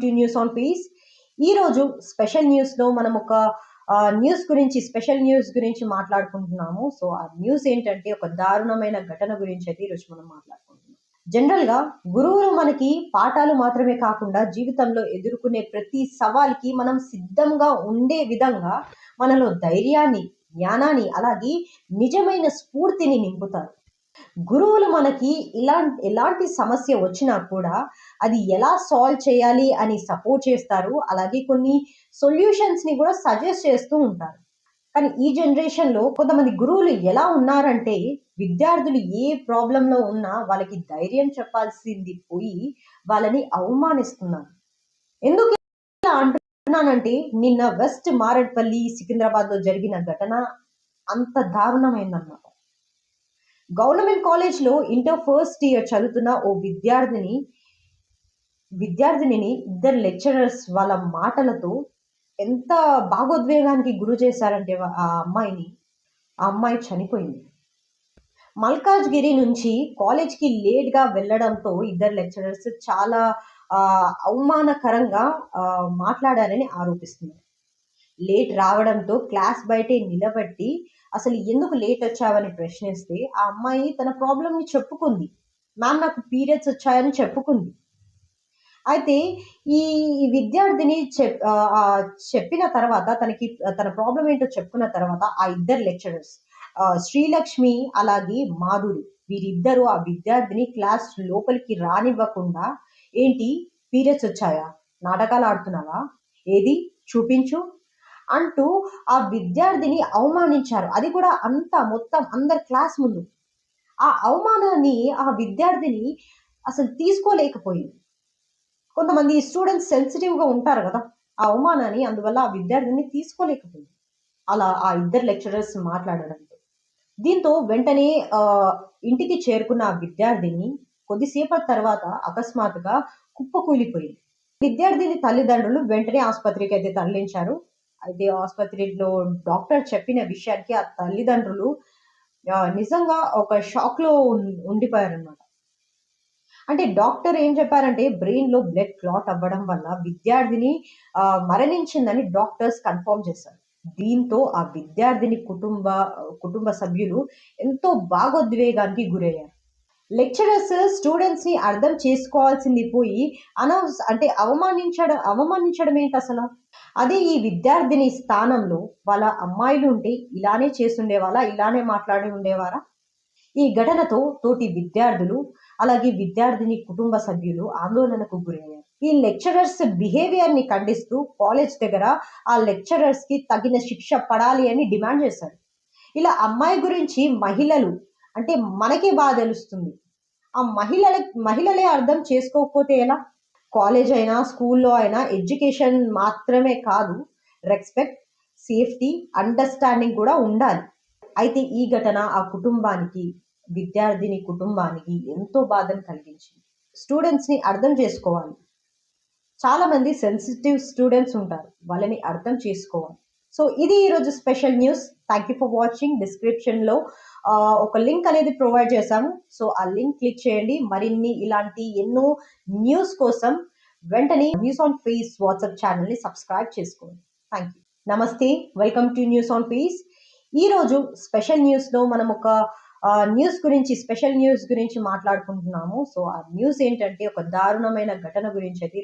To News on piece. ఈ రోజు special news లో మనం ఒక స్పెషల్ న్యూస్ గురించి మాట్లాడుకుంటున్నాము. సో ఆ న్యూస్ ఏంటంటే ఒక దారుణమైన ఘటన గురించి అయితే ఈరోజు మనం మాట్లాడుకుంటున్నాం. జనరల్ గా గురువులు మనకి పాఠాలు మాత్రమే కాకుండా జీవితంలో ఎదుర్కొనే ప్రతి సవాల్కి మనం సిద్ధంగా ఉండే విధంగా మనలో ధైర్యాన్ని, జ్ఞానాన్ని, అలాగే నిజమైన స్ఫూర్తిని నింపుతారు. గురువులు మనకి ఎలాంటి సమస్య వచ్చినా కూడా అది ఎలా సాల్వ్ చేయాలి అని సపోర్ట్ చేస్తారు. అలాగే కొన్ని సొల్యూషన్స్‌ని కూడా సజెస్ట్ చేస్తూ ఉంటారు. కానీ ఈ జనరేషన్‌లో కొంతమంది గురువులు ఎలా ఉన్నారంటే, విద్యార్థులు ఏ ప్రాబ్లమ్‌లో ఉన్నా వాళ్ళకి ధైర్యం చెప్పాల్సింది పోయి వాళ్ళని అవమానిస్తున్నారు. ఎందుకు ఇలా అంటున్నానంటే, నిన్న వెస్ట్ మారేడ్పల్లి, సికింద్రాబాద్‌లో జరిగిన ఘటన అంత దారుణమైందన్నమాట. గవర్నమెంట్ కాలేజ్‌లో ఇంటర్ ఫస్ట్ ఇయర్ చదువుతున్న ఓ విద్యార్థినిని ఇద్దరు లెక్చరర్స్ వాళ్ళ మాటలతో ఎంత భావోద్వేగానికి గురి చేశారంటే ఆ అమ్మాయి చనిపోయింది. మల్కాజ్గిరి నుంచి కాలేజ్‌కి లేట్‌గా వెళ్ళడంతో ఇద్దరు లెక్చరర్స్ చాలా అవమానకరంగా మాట్లాడారని ఆరోపిస్తున్నారు. లేట్ రావడంతో క్లాస్ బయటే నిలబెట్టి అసలు ఎందుకు లేట్ వచ్చావని ప్రశ్నిస్తే ఆ అమ్మాయి తన ప్రాబ్లమ్‌ని చెప్పుకుంది. మ్యామ్ నాకు పీరియడ్స్ వచ్చాయని చెప్పుకుంది. అయితే ఈ విద్యార్థిని చెప్పిన తర్వాత తన ప్రాబ్లమ్ ఏంటో చెప్పుకున్న తర్వాత ఆ ఇద్దరు లెక్చరర్స్ శ్రీలక్ష్మి అలాగే మాధురి వీరిద్దరూ ఆ విద్యార్థిని క్లాస్ లోపలికి రానివ్వకుండా ఏంటి పీరియడ్స్ వచ్చాయా? నాటకాలు ఆడుతున్నావా? ఏది చూపించు అంటూ ఆ విద్యార్థిని అవమానించారు. అది కూడా మొత్తం అందరి క్లాస్ ముందు. ఆ అవమానాన్ని ఆ విద్యార్థిని అసలు తీసుకోలేకపోయింది. కొంతమంది స్టూడెంట్స్ సెన్సిటివ్‌గా ఉంటారు గదా! ఆ అవమానాన్ని అందువల్ల ఆ విద్యార్థిని తీసుకోలేకపోయింది. అలా ఆ ఇద్దరు లెక్చరర్స్ మాట్లాడడంతో. దీంతో వెంటనే ఇంటికి చేరుకున్న ఆ విద్యార్థిని కొద్దిసేపటి తర్వాత అకస్మాత్తుగా కుప్పకూలిపోయింది. విద్యార్థిని తల్లిదండ్రులు వెంటనే ఆసుపత్రికైతే తరలించారు. అయితే ఆసుపత్రిలో డాక్టర్ చెప్పిన విషయానికి ఆ తల్లిదండ్రులు నిజంగా ఒక షాక్‌లో ఉండిపోయారన్నమాట. అంటే డాక్టర్ ఏం చెప్పారంటే బ్రెయిన్‌లో బ్లడ్ క్లాట్ అవ్వడం వల్ల విద్యార్థిని మరణించిందని డాక్టర్స్ కన్ఫర్మ్ చేశారు. దీంతో ఆ విద్యార్థిని కుటుంబ సభ్యులు ఎంతో భావోద్వేగానికి గురయ్యారు. లెక్చరర్స్ స్టూడెంట్స్‌ని అర్థం చేసుకోవాల్సింది పోయి అవమానించడం ఏంటసల? అదే ఈ విద్యార్థిని స్థానంలో వాళ్ళ అమ్మాయిలుంటే ఇలానే చేసుండేవాళ్ళా? ఇలానే మాట్లాడి ఉండేవారా? ఈ ఘటనతో తోటి విద్యార్థులు, అలాగే విద్యార్థిని కుటుంబ సభ్యులు ఆందోళనకు గురయ్యారు. ఈ లెక్చరర్స్ బిహేవియర్‌ని ఖండిస్తూ కాలేజ్ దగ్గర ఆ లెక్చరర్స్‌కి తగిన శిక్ష పడాలి అని డిమాండ్ చేశారు. ఇలా అమ్మాయి గురించి అంటే మనకే బాగా తెలుస్తుంది. ఆ మహిళలే అర్థం చేసుకోకపోతే ఎలా? కాలేజ్ అయినా, స్కూల్‌లో అయినా ఎడ్యుకేషన్ మాత్రమే కాదు, రెస్పెక్ట్, సేఫ్టీ, అండర్‌స్టాండింగ్ కూడా ఉండాలి. అయితే ఈ ఘటన ఆ విద్యార్థిని కుటుంబానికి ఎంతో బాధను కలిగించింది. స్టూడెంట్స్‌ని అర్థం చేసుకోవాలి. చాలా మంది సెన్సిటివ్ స్టూడెంట్స్ ఉంటారు. వాళ్ళని అర్థం చేసుకోవాలి. సో ఇది ఈరోజు special news. Thank you for watching. డిస్క్రిప్షన్‌లో ఒక లింక్ అనేది ప్రొవైడ్ చేశాము. సో ఆ లింక్ క్లిక్ చేయండి. మరిన్ని ఇలాంటి ఎన్నో న్యూస్ కోసం వెంటనే న్యూస్ ఆన్ ఫేస్ వాట్సాప్ ఛానల్‌ని సబ్స్క్రైబ్ చేసుకోండి. Thank you. నమస్తే. Welcome to News On Face. ఈరోజు స్పెషల్ న్యూస్‌లో మనం ఒక స్పెషల్ న్యూస్ గురించి మాట్లాడుకుంటున్నాము. సో ఆ న్యూస్ ఏంటంటే ఒక దారుణమైన ఘటన గురించి అయితే